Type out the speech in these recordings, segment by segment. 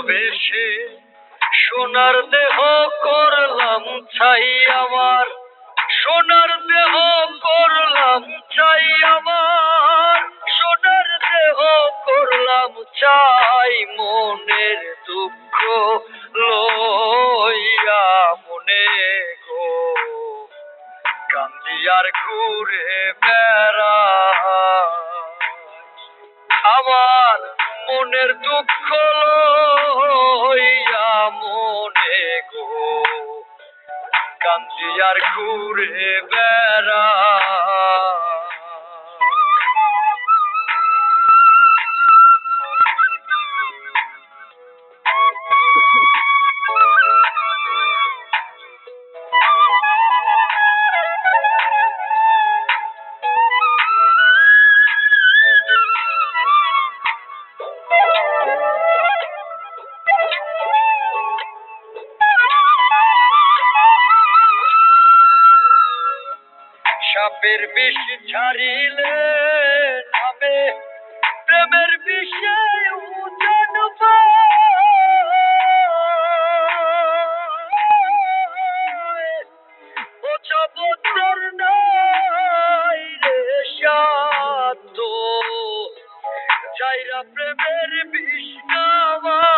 ভালোবেসে সোনার দেহ করলাম ছাই আমার, সোনার দেহ করলাম ছাই আমার, সোনার দেহ করলাম ছাই। মনের দুঃখ লইয়া মনে গো কান্দি আর ঘুরে বেড়াই। আমার মনের দুঃখ লইয়া মনে গো কান্দি আর ঘুরে বেড়াই। সাপের বিষ ছাড়িলে নামে প্রেমের বিষে উজান বছর নাই রে সাত চাইরা প্রেমের বিষ নামায়।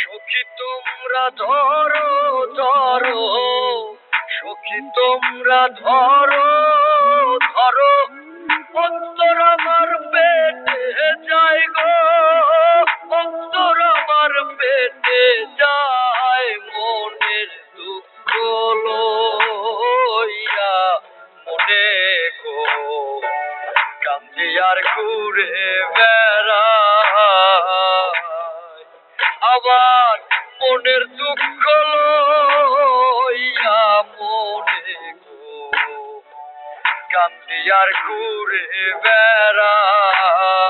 সখী তোমরা ধরো ধরো, সখী তোমরা ধরো ধরো, অন্তর আমার পেটে যায় গো, অন্তর আমার পেটে যায়। মনের দুঃখ লইয়া মনে গো কান্দি আর ঘুরে বেড়াই। আবার মনের দুঃখ লইয়া মনে গো কান্দি আর ঘুরে বেড়াই।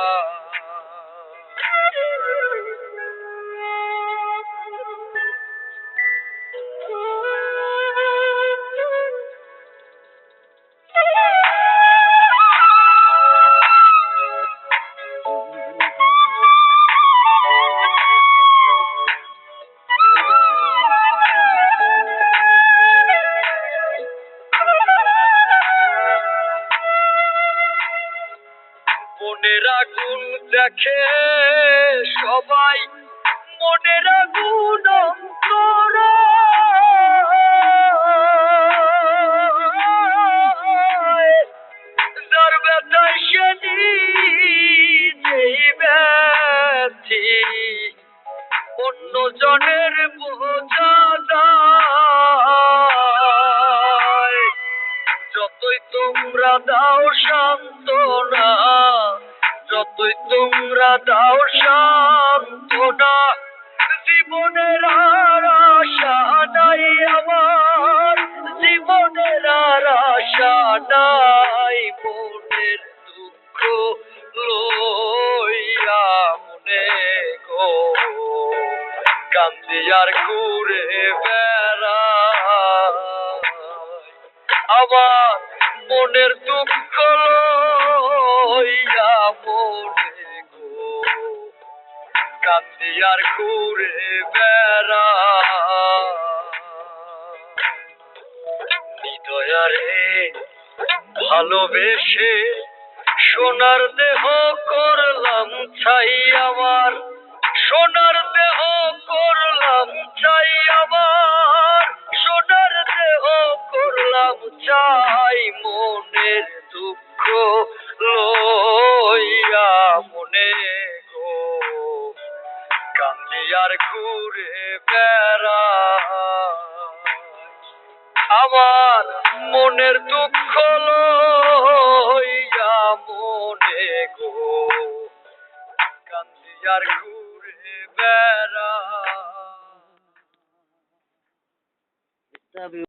মনের আগুন দেখে সবাই, মনের আগুন অন্তরায়। যার ব্যথায় সে নিজেই ব্যথি, অন্য জনের বোঝা যায়। যতই তোমরা দাও সান্ত্বনা, যতই তোমরা দাও সান্ত্বনা, জীবনের আর আশা নাই আমার, জীবনের আর আশা নাই। মনের দুঃখ লইয়া মনে গো কান্দি আর ঘুরে বেড়াই। আমার মনের দুঃখ লইয়া মনে গো কান্দি আর ঘুরে বেড়াই। হৃদয়ারে ভালোবেসে সোনার দেহ করলাম ছাই আমার, সোনার দেহ করলাম ছাই আমার, সোনার দেহ করলাম ছাই। মনের দুঃখ লইয়া মনে গো কান্দি আর ঘুরে বেড়াই। আমার মনের দুঃখ লইয়া মনে গো কান্দি আর ঘুরে বেড়াই।